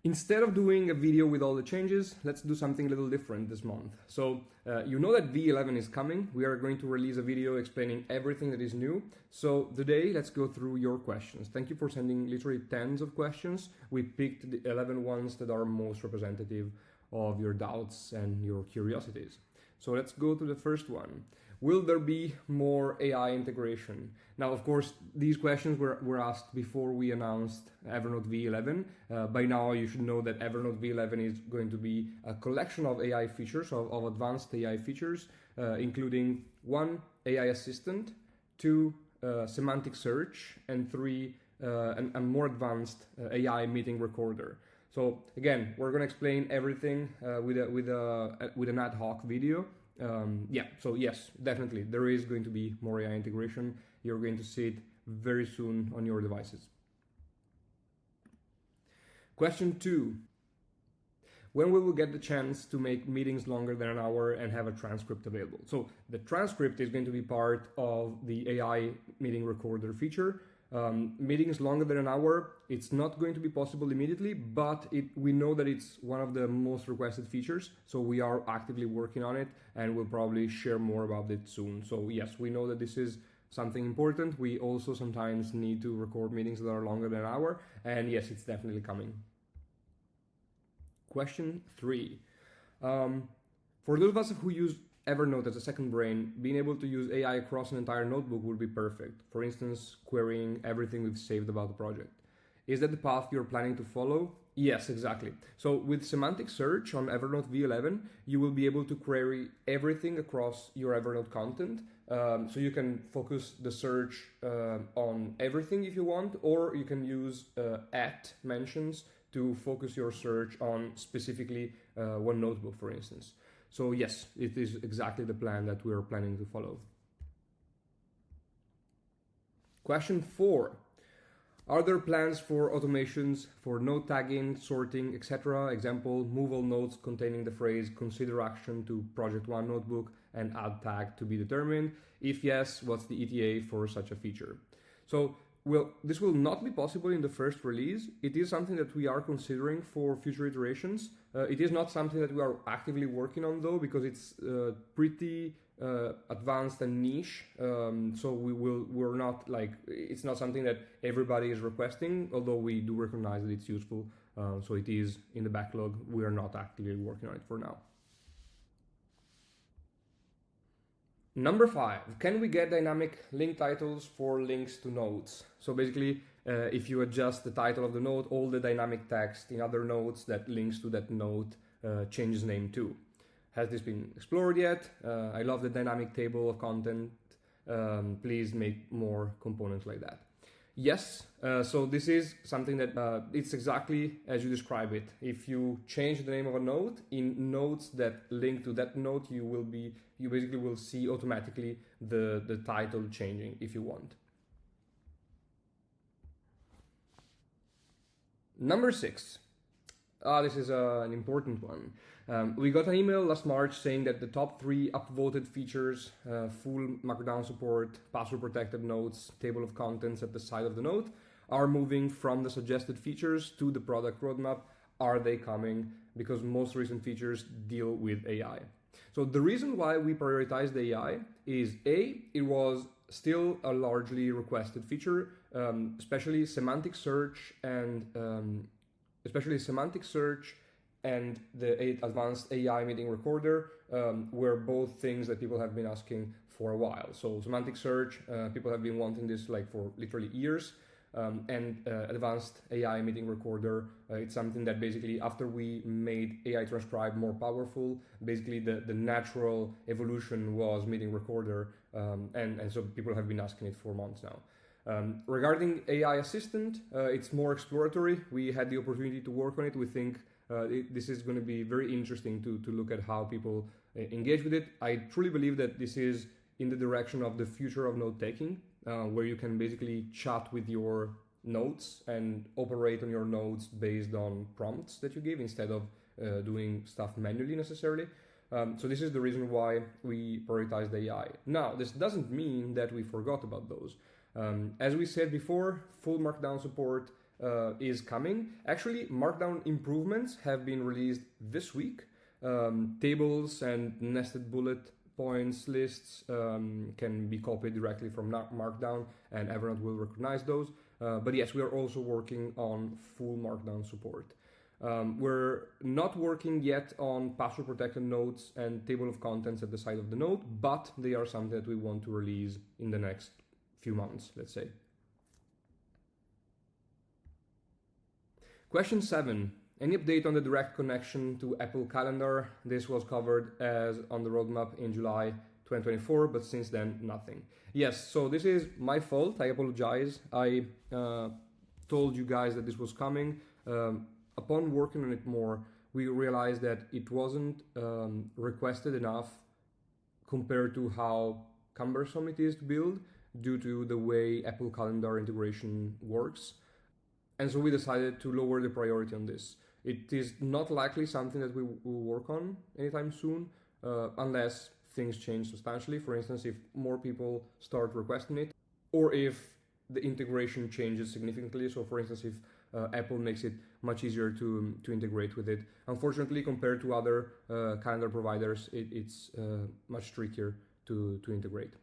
Instead of doing a video with all the changes, let's do something a little different this month. So you know that v11 is coming. We are going to release a video explaining everything that is new. So today, let's go through your questions. Thank you for sending literally tens of questions. We picked the 11 ones that are most representative of your doubts and your curiosities. So let's go to the first one. Will there be more AI integration? Now, of course, these questions were asked before we announced Evernote v11. By now, you should know that Evernote v11 is going to be a collection of AI features, of advanced AI features, including 1, AI assistant, 2, semantic search, and 3, a more advanced AI meeting recorder. So again, we're going to explain everything with an ad hoc video. So yes, definitely, there is going to be more AI integration. You're going to see it very soon on your devices. Question 2. When will we get the chance to make meetings longer than an hour and have a transcript available? So the transcript is going to be part of the AI meeting recorder feature. Meetings longer than an hour, it's not going to be possible immediately, but we know that it's one of the most requested features, so we are actively working on it, and we'll probably share more about it soon. So yes, we know that this is something important. We also sometimes need to record meetings that are longer than an hour, and yes, it's definitely coming. Question 3. For those of us who use Evernote as a second brain, being able to use AI across an entire notebook would be perfect. For instance, querying everything we've saved about the project. Is that the path you're planning to follow? Yes, exactly. So with semantic search on Evernote v11, you will be able to query everything across your Evernote content. So you can focus the search on everything if you want, or you can use at mentions to focus your search on specifically one notebook, for instance. So yes, it is exactly the plan that we are planning to follow. Question 4. Are there plans for automations for note tagging, sorting, etc.? Example, move all notes containing the phrase consider action to project 1 notebook and add tag to be determined. If yes, what's the ETA for such a feature? So this will not be possible in the first release. It is something that we are considering for future iterations. It is not something that we are actively working on though, because it's pretty advanced and niche. So we're not like, it's not something that everybody is requesting, although we do recognize that it's useful. So it is in the backlog. We are not actively working on it for now. Number 5, can we get dynamic link titles for links to notes? So basically, if you adjust the title of the note, all the dynamic text in other notes that links to that note changes name too. Has this been explored yet? I love the dynamic table of content. Please make more components like that. Yes, so this is something that it's exactly as you describe it. If you change the name of a note, in notes that link to that note, you basically will see automatically the title changing if you want. Number 6. This is an important one. We got an email last March saying that the top 3 upvoted features, full markdown support, password protected notes, table of contents at the side of the note, are moving from the suggested features to the product roadmap. Are they coming? Because most recent features deal with AI. So the reason why we prioritized AI is it was still a largely requested feature, especially semantic search and the advanced AI meeting recorder were both things that people have been asking for a while. So semantic search, people have been wanting this like for literally years. And advanced AI meeting recorder, it's something that basically after we made AI transcribe more powerful, basically the natural evolution was meeting recorder, and so people have been asking it for months now. Regarding AI assistant, it's more exploratory. We had the opportunity to work on it. We think this is going to be very interesting to look at how people engage with it. I truly believe that this is in the direction of the future of note taking, where you can basically chat with your notes and operate on your notes based on prompts that you give instead of doing stuff manually necessarily. So this is the reason why we prioritized AI. Now, this doesn't mean that we forgot about those. As we said before, full markdown support, is coming. Actually, Markdown improvements have been released this week. Tables and nested bullet points lists can be copied directly from Markdown, and Evernote will recognize those. But yes, we are also working on full Markdown support. We're not working yet on password protected notes and table of contents at the side of the note, but they are something that we want to release in the next few months, let's say. Question 7. Any update on the direct connection to Apple Calendar? This was covered as on the roadmap in July 2024, but since then, nothing. Yes, so this is my fault. I apologize. I told you guys that this was coming. Upon working on it more, we realized that it wasn't requested enough compared to how cumbersome it is to build due to the way Apple Calendar integration works. And so we decided to lower the priority on this. It is not likely something that we will work on anytime soon, unless things change substantially. For instance, if more people start requesting it, or if the integration changes significantly. So for instance, if Apple makes it much easier to integrate with it. Unfortunately, compared to other calendar providers, it's much trickier to integrate.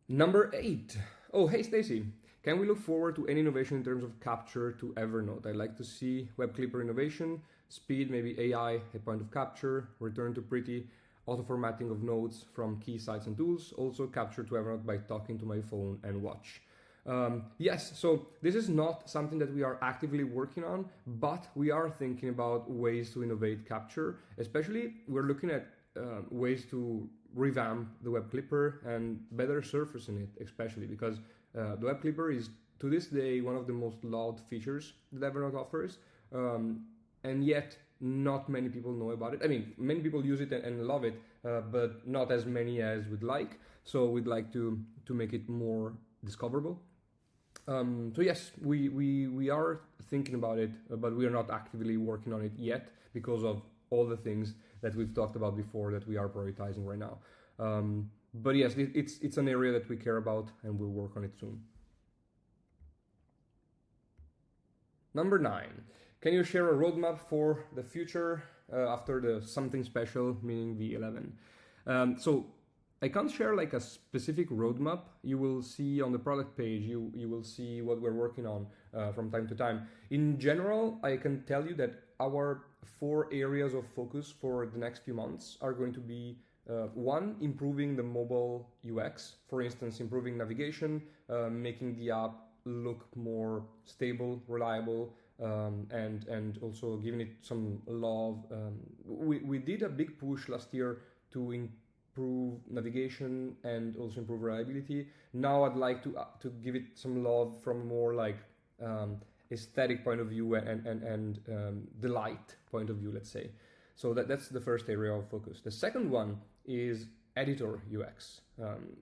Number 8. Oh, hey Stacy. Can we look forward to any innovation in terms of capture to Evernote? I'd like to see web clipper innovation, speed, maybe AI, a point of capture, return to pretty, auto formatting of notes from key sites and tools, also capture to Evernote by talking to my phone and watch. Yes, so this is not something that we are actively working on, but we are thinking about ways to innovate capture. Especially, we're looking at ways to revamp the web clipper and better surfacing it, especially because the web clipper is to this day one of the most loved features that Evernote offers, and yet not many people know about it. I mean, many people use it and love it, but not as many as we'd like. So we'd like to make it more discoverable. So yes, we are thinking about it, but we are not actively working on it yet because of all the things that we've talked about before that we are prioritizing right now. But yes, it's an area that we care about and we'll work on it soon. Number 9. Can you share a roadmap for the future after the something special, meaning v11? So I can't share like a specific roadmap. You will see on the product page, you will see what we're working on from time to time. In general, I can tell you that our 4 areas of focus for the next few months are going to be 1, improving the mobile UX. For instance, improving navigation, making the app look more stable, reliable, and also giving it some love. We did a big push last year to improve navigation and also improve reliability. Now I'd like to give it some love from a more like aesthetic point of view and delight point of view, let's say. So that's the first area of focus. The second one is editor UX.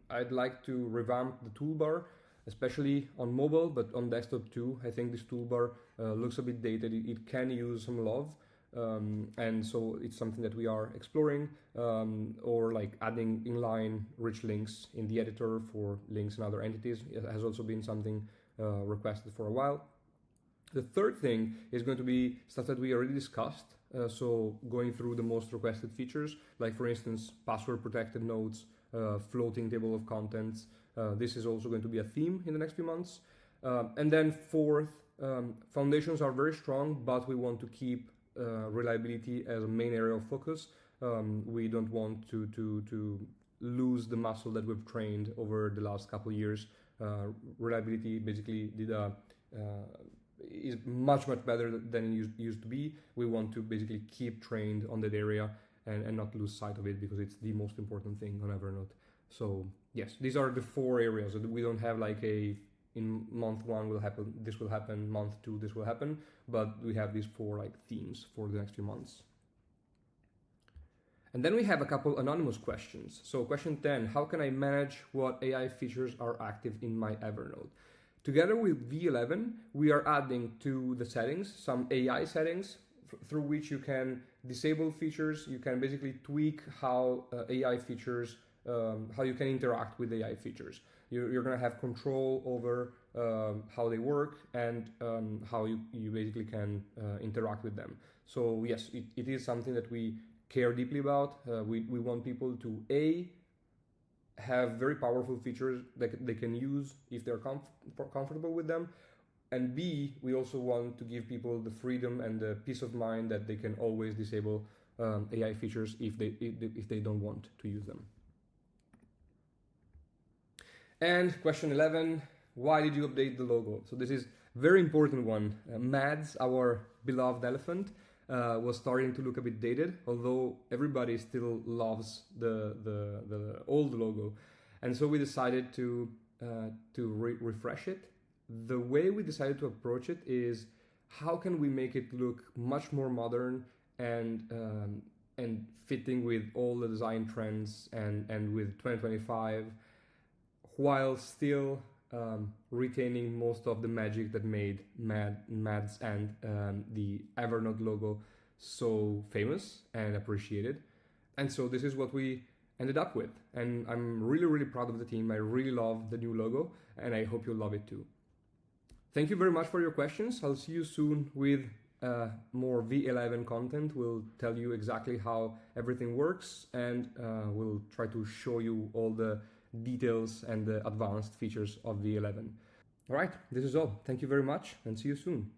I'd like to revamp the toolbar, especially on mobile, but on desktop too. I think this toolbar looks a bit dated. It can use some love. And so it's something that we are exploring, or like adding inline rich links in the editor for links and other entities. It has also been something requested for a while. The third thing is going to be stuff that we already discussed. So going through the most requested features, like for instance, password protected notes, floating table of contents. This is also going to be a theme in the next few months. And then fourth, foundations are very strong, but we want to keep reliability as a main area of focus. We don't want to lose the muscle that we've trained over the last couple of years. Reliability basically is much better than it used to be. We want to basically keep trained on that area and not lose sight of it because it's the most important thing on Evernote. So yes, these are the 4 areas. We don't have like in month 1 this will happen, month 2 this will happen, but we have these 4 like themes for the next few months. And then we have a couple anonymous questions. So question 10, how can I manage what AI features are active in my Evernote? Together with v11, we are adding to the settings some AI settings through which you can disable features. You can basically tweak how AI features, how you can interact with AI features. you're going to have control over how they work and how you basically can interact with them. So yes, it is something that we care deeply about. We want people to have very powerful features that they can use if they're comfortable with them, and B, we also want to give people the freedom and the peace of mind that they can always disable AI features if they don't want to use them. And question 11, why did you update the logo? So this is a very important one. Mads, our beloved elephant, was starting to look a bit dated, although everybody still loves the old logo. And so we decided to refresh it. The way we decided to approach it is, how can we make it look much more modern and fitting with all the design trends and with 2025, while still retaining most of the magic that made Mads and the Evernote logo so famous and appreciated. And so this is what we ended up with. And I'm really, really proud of the team. I really love the new logo, and I hope you'll love it too. Thank you very much for your questions. I'll see you soon with more v11 content. We'll tell you exactly how everything works, and we'll try to show you all the details and the advanced features of v11. All right, this is all. Thank you very much, and see you soon.